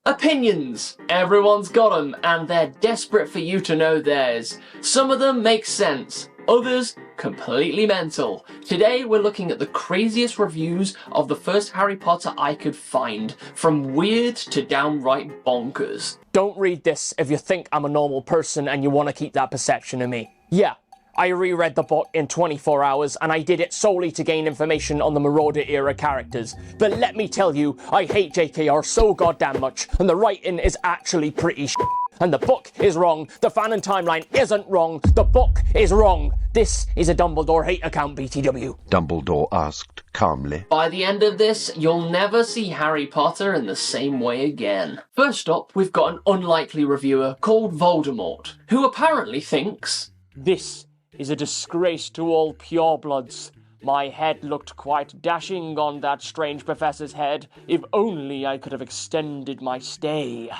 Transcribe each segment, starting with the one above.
Opinions. Everyone's got them, and they're desperate for you to know theirs. Some of them make sense, others completely mental. Today we're looking at the craziest reviews of the first Harry Potter I could find, from weird to downright bonkers. Don't read this if you think I'm a normal person and you want to keep that perception of me. Yeah, I reread the book in 24 hours and I did it solely to gain information on the Marauder era characters. But let me tell you, I hate JKR so goddamn much, and the writing is actually pretty shit. And the book is wrong, the fanon timeline isn't wrong, the book is wrong. This is a Dumbledore hate account, BTW. Dumbledore asked calmly. By the end of this, you'll never see Harry Potter in the same way again. First up, we've got an unlikely reviewer called Voldemort, who apparently thinks, "This is a disgrace to all purebloods. My head looked quite dashing on that strange professor's head. If only I could have extended my stay.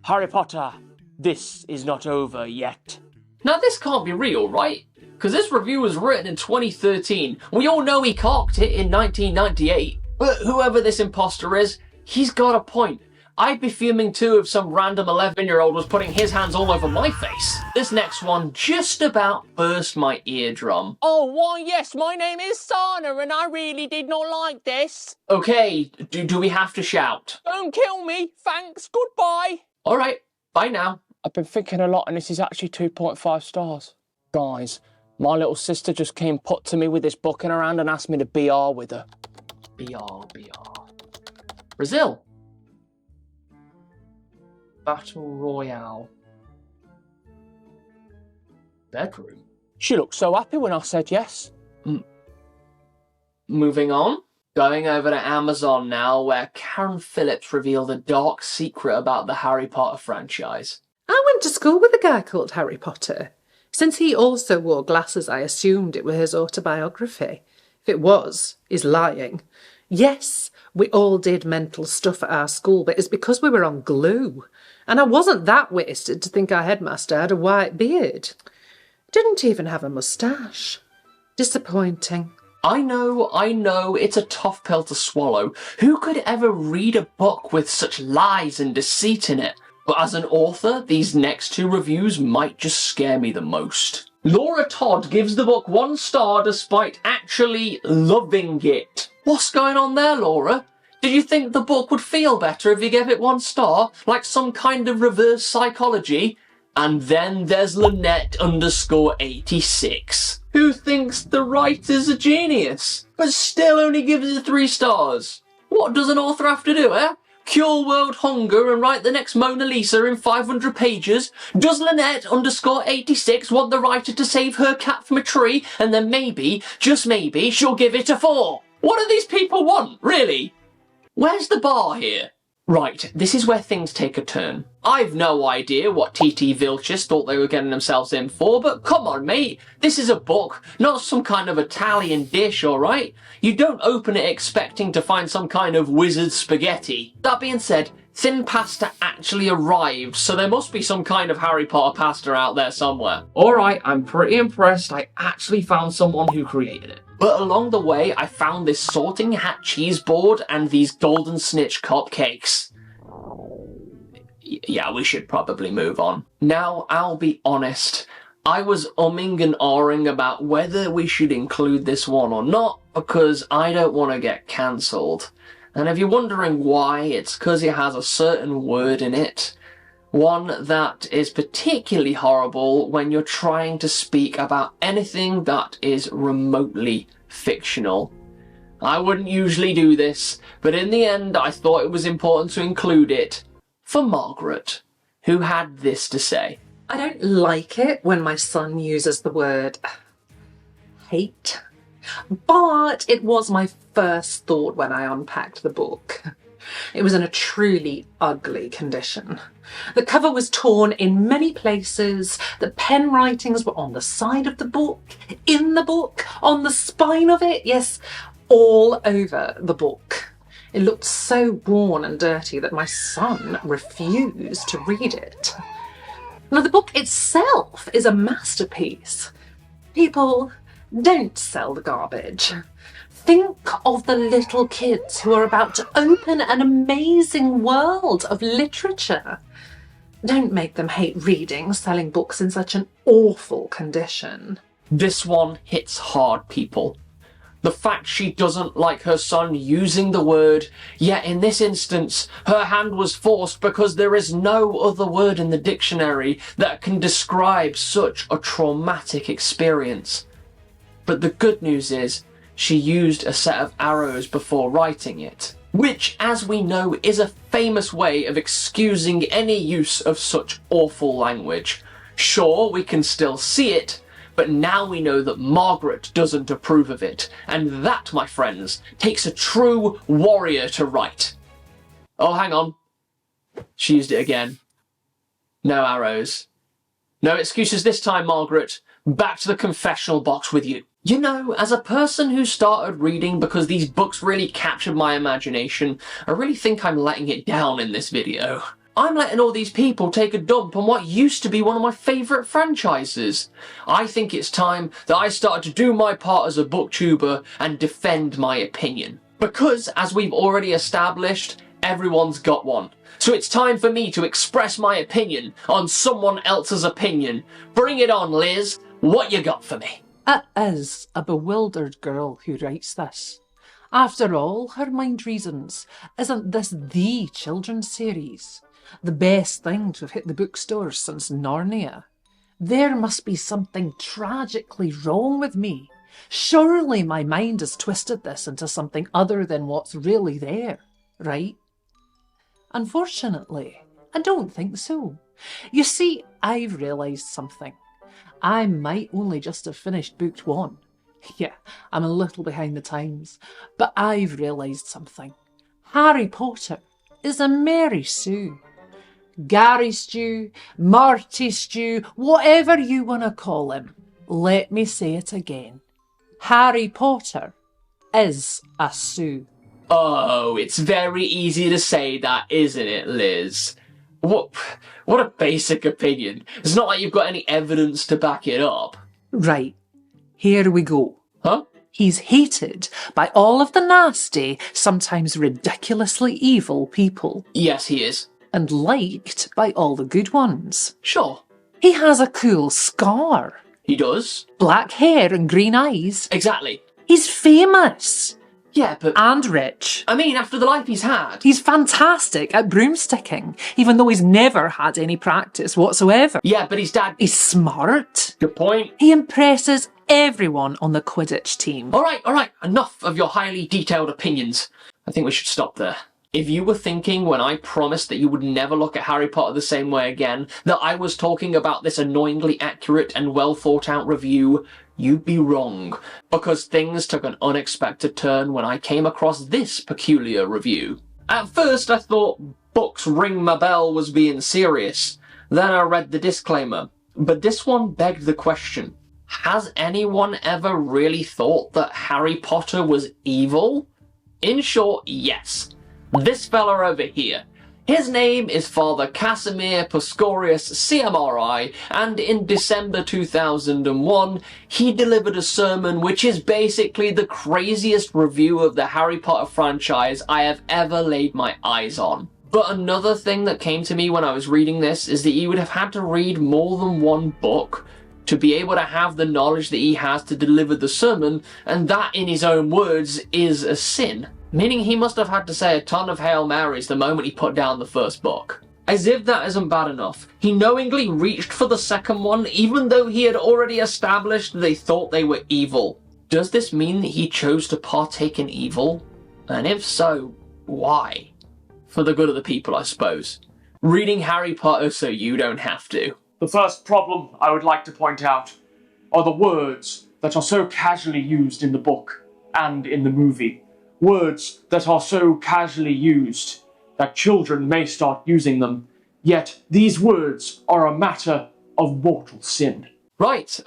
Harry Potter, this is not over yet." Now this can't be real, right? Because this review was written in 2013. We all know he cocked it in 1998. But whoever this imposter is, he's got a point. I'd be fuming too if some random 11-year-old was putting his hands all over my face. This next one just about burst my eardrum. "Oh, why yes, my name is Sana and I really did not like this." Okay, do we have to shout? "Don't kill me, thanks, goodbye." Alright, bye now. I've been thinking a lot and this is actually 2.5 stars. Guys, my little sister just came put to me with this book in her hand and asked me to BR with her. BR. Brazil. Battle Royale. Bedroom. She looked so happy when I said yes. Moving on. Going over to Amazon now, where Karen Phillips revealed a dark secret about the Harry Potter franchise. I went to school with a guy called Harry Potter. Since he also wore glasses, I assumed it was his autobiography. If it was, he's lying. Yes, we all did mental stuff at our school, but it's because we were on glue. And I wasn't that wasted to think our headmaster had a white beard. Didn't even have a moustache. Disappointing. I know, it's a tough pill to swallow. Who could ever read a book with such lies and deceit in it? But as an author, these next two reviews might just scare me the most. Laura Todd gives the book 1 star despite actually loving it. What's going on there, Laura? Did you think the book would feel better if you gave it 1 star, like some kind of reverse psychology? And then there's Lynette_86, who thinks the writer's a genius, but still only gives it 3 stars. What does an author have to do, eh? Cure world hunger and write the next Mona Lisa in 500 pages? Does Lynette_86 want the writer to save her cat from a tree, and then maybe, just maybe, she'll give it a 4? What do these people want, really? Where's the bar here? Right, this is where things take a turn. I've no idea what TT Vilchis thought they were getting themselves in for, but come on, mate. This is a book, not some kind of Italian dish, alright? You don't open it expecting to find some kind of wizard spaghetti. That being said, thin pasta actually arrived, so there must be some kind of Harry Potter pasta out there somewhere. Alright, I'm pretty impressed. I actually found someone who created it. But along the way, I found this sorting hat cheese board and these golden snitch cupcakes. Yeah, we should probably move on. Now, I'll be honest. I was umming and ahhing about whether we should include this one or not, because I don't want to get cancelled. And if you're wondering why, it's because it has a certain word in it. One that is particularly horrible when you're trying to speak about anything that is remotely fictional. I wouldn't usually do this, but in the end I thought it was important to include it for Margaret, who had this to say. I don't like it when my son uses the word hate, but it was my first thought when I unpacked the book. It was in a truly ugly condition. The cover was torn in many places. The pen writings were on the side of the book, in the book, on the spine of it. Yes, all over the book. It looked so worn and dirty that my son refused to read it. Now, the book itself is a masterpiece. People don't sell the garbage. Think of the little kids who are about to open an amazing world of literature. Don't make them hate reading, selling books in such an awful condition. This one hits hard, people. The fact she doesn't like her son using the word, yet in this instance, her hand was forced because there is no other word in the dictionary that can describe such a traumatic experience. But the good news is, she used a set of arrows before writing it, which, as we know, is a famous way of excusing any use of such awful language. Sure, we can still see it, but now we know that Margaret doesn't approve of it, and that, my friends, takes a true warrior to write. Oh, hang on. She used it again. No arrows. No excuses this time, Margaret. Back to the confessional box with you. You know, as a person who started reading because these books really captured my imagination, I really think I'm letting it down in this video. I'm letting all these people take a dump on what used to be one of my favourite franchises. I think it's time that I started to do my part as a booktuber and defend my opinion. Because, as we've already established, everyone's got one. So it's time for me to express my opinion on someone else's opinion. Bring it on, Liz. What you got for me? It is a bewildered girl who writes this. After all, her mind reasons, isn't this the children's series? The best thing to have hit the bookstores since Narnia. There must be something tragically wrong with me. Surely my mind has twisted this into something other than what's really there, right? Unfortunately, I don't think so. You see, I've realised something. I might only just have finished book 1. Yeah, I'm a little behind the times, but I've realised something. Harry Potter is a Mary Sue. Gary Stew, Marty Stew, whatever you want to call him. Let me say it again. Harry Potter is a Sue. Oh, it's very easy to say that, isn't it, Liz? What a basic opinion. It's not like you've got any evidence to back it up. Right, here we go. Huh? He's hated by all of the nasty, sometimes ridiculously evil people, Yes, he is. and liked by all the good ones. Sure. He has a cool scar, He does. black hair and green eyes. Exactly. He's famous Yeah, but and rich. I mean, after the life he's had. He's fantastic at broomsticking, even though he's never had any practice whatsoever. Yeah, but his dad. He's smart. Good point. He impresses everyone on the Quidditch team. All right. Enough of your highly detailed opinions. I think we should stop there. If you were thinking when I promised that you would never look at Harry Potter the same way again, that I was talking about this annoyingly accurate and well thought out review, you'd be wrong. Because things took an unexpected turn when I came across this peculiar review. At first I thought Books Ring My Bell was being serious. Then I read the disclaimer. But this one begged the question. Has anyone ever really thought that Harry Potter was evil? In short, yes. This fella over here. His name is Father Casimir Pascorius CMRI, and in December 2001, he delivered a sermon which is basically the craziest review of the Harry Potter franchise I have ever laid my eyes on. But another thing that came to me when I was reading this is that he would have had to read more than one book to be able to have the knowledge that he has to deliver the sermon, and that, in his own words, is a sin. Meaning he must have had to say a ton of Hail Marys the moment he put down the first book. As if that isn't bad enough, he knowingly reached for the second one even though he had already established they thought they were evil. Does this mean that he chose to partake in evil? And if so, why? For the good of the people, I suppose. Reading Harry Potter so you don't have to. The first problem I would like to point out are the words that are so casually used in the book and in the movie. Words that are so casually used that children may start using them, yet these words are a matter of mortal sin. Right,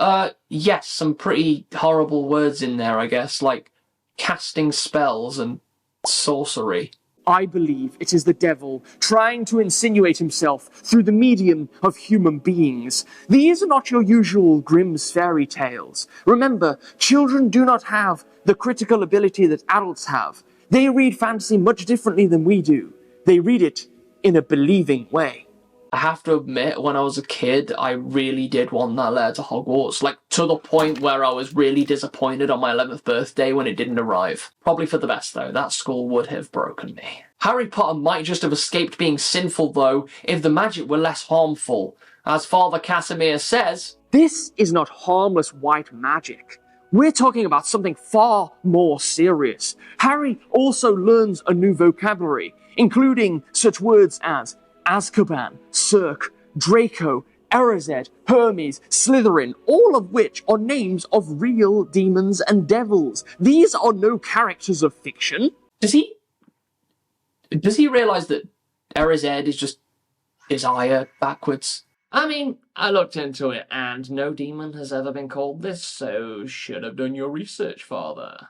yes, some pretty horrible words in there, I guess, like casting spells and sorcery. I believe it is the devil trying to insinuate himself through the medium of human beings. These are not your usual Grimm's fairy tales. Remember, children do not have the critical ability that adults have. They read fantasy much differently than we do. They read it in a believing way. I have to admit, when I was a kid, I really did want that letter to Hogwarts, like, to the point where I was really disappointed on my 11th birthday when it didn't arrive. Probably for the best, though. That school would have broken me. Harry Potter might just have escaped being sinful, though, if the magic were less harmful. As Father Casimir says, This is not harmless white magic. We're talking about something far more serious. Harry also learns a new vocabulary, including such words as Azkaban, Cirque, Draco, Erised, Hermes, Slytherin, all of which are names of real demons and devils. These are no characters of fiction. Does he realise that Erised is just Isaiah backwards? I mean, I looked into it, and no demon has ever been called this, so should have done your research, Father.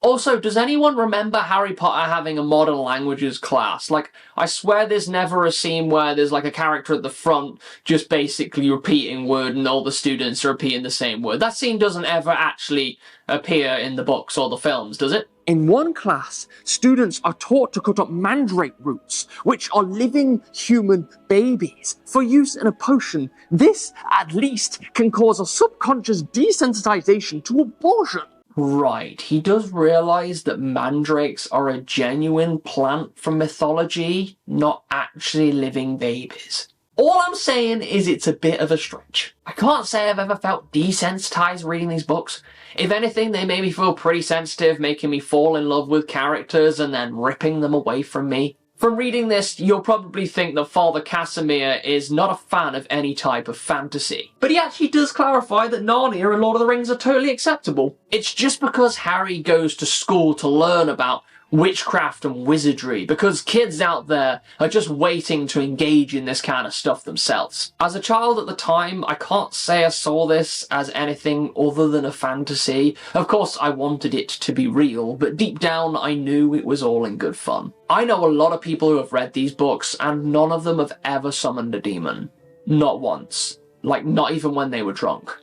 Also, does anyone remember Harry Potter having a modern languages class? Like, I swear there's never a scene where there's like a character at the front just basically repeating word and all the students are repeating the same word. That scene doesn't ever actually appear in the books or the films, does it? In one class, students are taught to cut up mandrake roots, which are living human babies, for use in a potion. This, at least, can cause a subconscious desensitization to abortion. Right, he does realise that mandrakes are a genuine plant from mythology, not actually living babies. All I'm saying is it's a bit of a stretch. I can't say I've ever felt desensitised reading these books. If anything, they made me feel pretty sensitive, making me fall in love with characters and then ripping them away from me. From reading this, you'll probably think that Father Casimir is not a fan of any type of fantasy. But he actually does clarify that Narnia and Lord of the Rings are totally acceptable. It's just because Harry goes to school to learn about witchcraft and wizardry, because kids out there are just waiting to engage in this kind of stuff themselves. As a child at the time, I can't say I saw this as anything other than a fantasy. Of course, I wanted it to be real, but deep down I knew it was all in good fun. I know a lot of people who have read these books, and none of them have ever summoned a demon. Not once. Like, not even when they were drunk.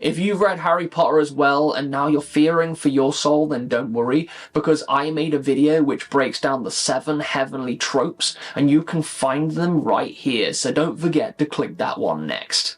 If you've read Harry Potter as well, and now you're fearing for your soul, then don't worry, because I made a video which breaks down the 7 heavenly tropes, and you can find them right here, so don't forget to click that one next.